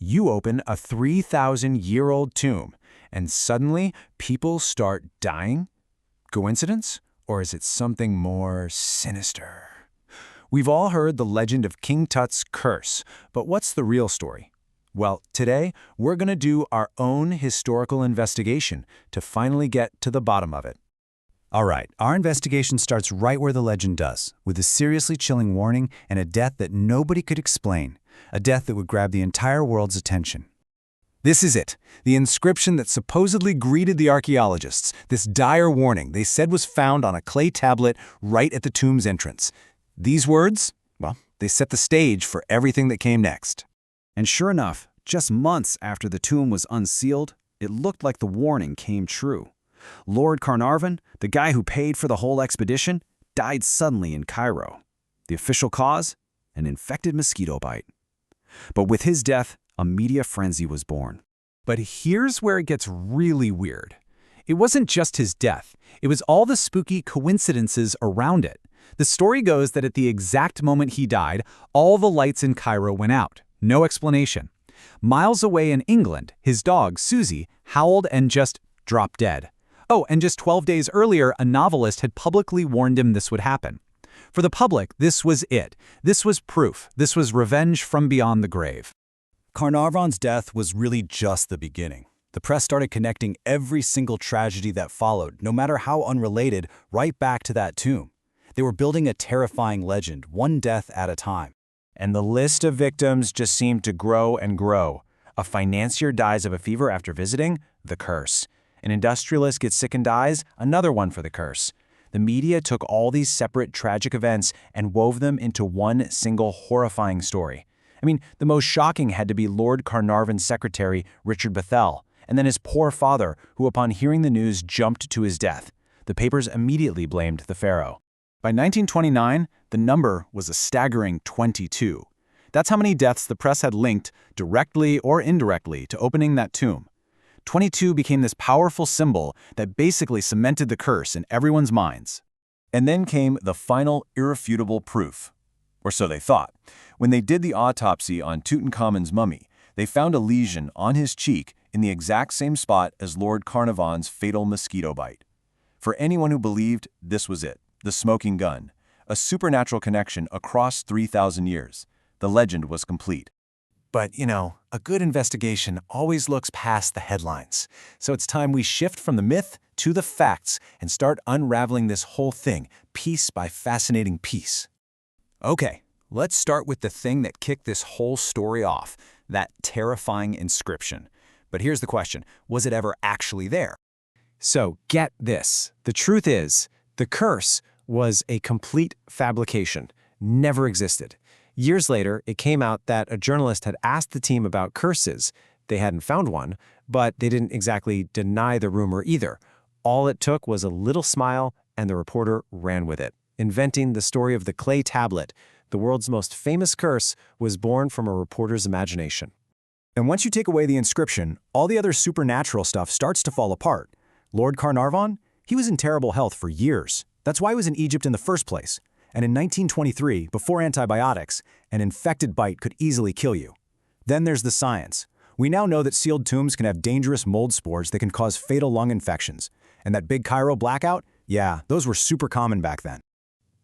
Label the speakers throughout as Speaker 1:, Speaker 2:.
Speaker 1: You open a 3,000-year-old tomb, and suddenly people start dying? Coincidence? Or is it something more sinister? We've all heard the legend of King Tut's curse, but what's the real story? Well, today, we're going to do our own historical investigation to finally get to the bottom of it.
Speaker 2: All right, our investigation starts right where the legend does, with a seriously chilling warning and a death that nobody could explain, a death that would grab the entire world's attention.
Speaker 1: This is it, the inscription that supposedly greeted the archaeologists, this dire warning they said was found on a clay tablet right at the tomb's entrance. These words, well, they set the stage for everything that came next.
Speaker 3: And sure enough, just months after the tomb was unsealed, it looked like the warning came true. Lord Carnarvon, the guy who paid for the whole expedition, died suddenly in Cairo. The official cause? An infected mosquito bite. But with his death, a media frenzy was born.
Speaker 1: But here's where it gets really weird. It wasn't just his death. It was all the spooky coincidences around it. The story goes that at the exact moment he died, all the lights in Cairo went out. No explanation. Miles away in England, his dog, Susie, howled and just dropped dead. Oh, and just 12 days earlier, a novelist had publicly warned him this would happen. For the public, this was it. This was proof. This was revenge from beyond the grave.
Speaker 2: Carnarvon's death was really just the beginning. The press started connecting every single tragedy that followed, no matter how unrelated, right back to that tomb. They were building a terrifying legend, one death at a time.
Speaker 1: And the list of victims just seemed to grow and grow. A financier dies of a fever after visiting, the curse. An industrialist gets sick and dies, another one for the curse. The media took all these separate tragic events and wove them into one single horrifying story. I mean, the most shocking had to be Lord Carnarvon's secretary, Richard Bethel, and then his poor father, who upon hearing the news jumped to his death. The papers immediately blamed the pharaoh. By 1929, the number was a staggering 22. That's how many deaths the press had linked, directly or indirectly, to opening that tomb. 22 became this powerful symbol that basically cemented the curse in everyone's minds. And then came the final irrefutable proof. Or so they thought. When they did the autopsy on Tutankhamun's mummy, they found a lesion on his cheek in the exact same spot as Lord Carnarvon's fatal mosquito bite. For anyone who believed this was it, the smoking gun, a supernatural connection across 3,000 years, the legend was complete. But, a good investigation always looks past the headlines. So it's time we shift from the myth to the facts and start unraveling this whole thing, piece by fascinating piece. Okay, let's start with the thing that kicked this whole story off, that terrifying inscription. But here's the question, was it ever actually there? So get this, the truth is, the curse was a complete fabrication, never existed. Years later, it came out that a journalist had asked the team about curses. They hadn't found one, but they didn't exactly deny the rumor either. All it took was a little smile, and the reporter ran with it. Inventing the story of the clay tablet, the world's most famous curse was born from a reporter's imagination. And once you take away the inscription, all the other supernatural stuff starts to fall apart. Lord Carnarvon? He was in terrible health for years. That's why he was in Egypt in the first place. And in 1923, before antibiotics, an infected bite could easily kill you. Then there's the science. We now know that sealed tombs can have dangerous mold spores that can cause fatal lung infections. And that big Cairo blackout? Yeah, those were super common back then.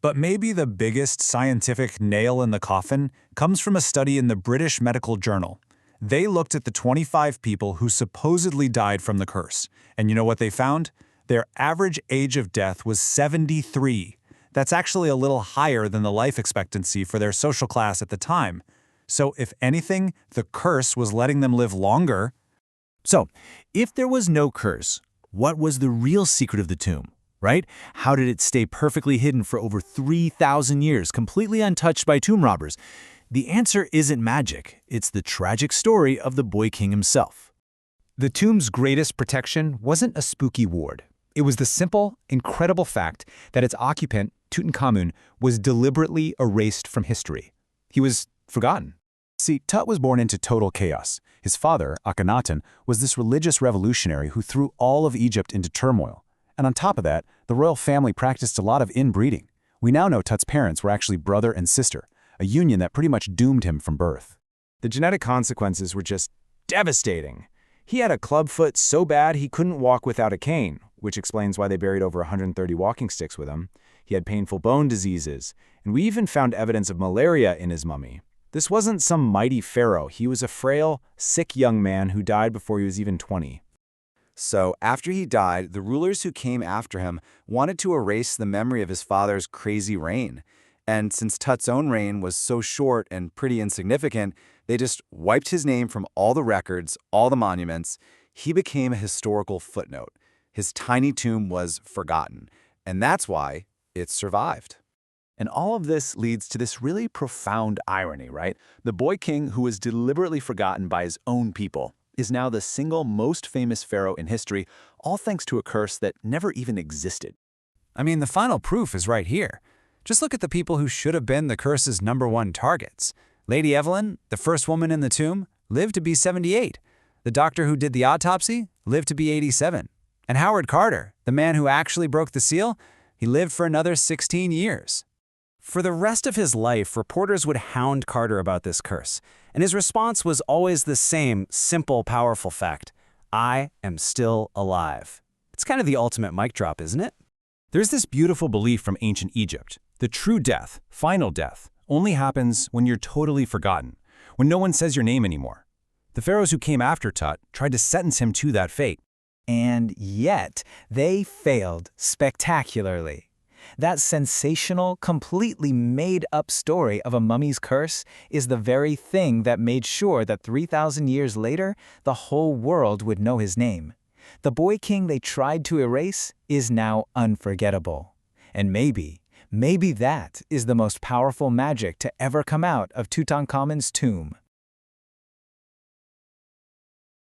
Speaker 1: But maybe the biggest scientific nail in the coffin comes from a study in the British Medical Journal. They looked at the 25 people who supposedly died from the curse. And you know what they found? Their average age of death was 73. That's actually a little higher than the life expectancy for their social class at the time. So if anything, the curse was letting them live longer. So, if there was no curse, what was the real secret of the tomb, right? How did it stay perfectly hidden for over 3,000 years, completely untouched by tomb robbers? The answer isn't magic. It's the tragic story of the boy king himself. The tomb's greatest protection wasn't a spooky ward. It was the simple, incredible fact that its occupant, Tutankhamun, was deliberately erased from history. He was forgotten. See, Tut was born into total chaos. His father, Akhenaten, was this religious revolutionary who threw all of Egypt into turmoil. And on top of that, the royal family practiced a lot of inbreeding. We now know Tut's parents were actually brother and sister, a union that pretty much doomed him from birth. The genetic consequences were just devastating. He had a clubfoot so bad he couldn't walk without a cane, which explains why they buried over 130 walking sticks with him. He had painful bone diseases, and we even found evidence of malaria in his mummy. This wasn't some mighty pharaoh. He was a frail, sick young man who died before he was even 20.
Speaker 2: So, after he died, the rulers who came after him wanted to erase the memory of his father's crazy reign. And since Tut's own reign was so short and pretty insignificant, they just wiped his name from all the records, all the monuments. He became a historical footnote. His tiny tomb was forgotten, and that's why it survived.
Speaker 1: And all of this leads to this really profound irony, right? The boy king who was deliberately forgotten by his own people is now the single most famous pharaoh in history, all thanks to a curse that never even existed.
Speaker 3: I mean, the final proof is right here. Just look at the people who should have been the curse's #1 targets. Lady Evelyn, the first woman in the tomb, lived to be 78. The doctor who did the autopsy lived to be 87. And Howard Carter, the man who actually broke the seal, he lived for another 16 years. For the rest of his life, reporters would hound Carter about this curse, and his response was always the same simple, powerful fact: I am still alive. It's kind of the ultimate mic drop, isn't it?
Speaker 1: There's this beautiful belief from ancient Egypt. The true death, final death, only happens when you're totally forgotten, when no one says your name anymore. The pharaohs who came after Tut tried to sentence him to that fate.
Speaker 4: And yet, they failed spectacularly. That sensational, completely made-up story of a mummy's curse is the very thing that made sure that 3,000 years later, the whole world would know his name. The boy king they tried to erase is now unforgettable. And maybe that is the most powerful magic to ever come out of Tutankhamun's tomb.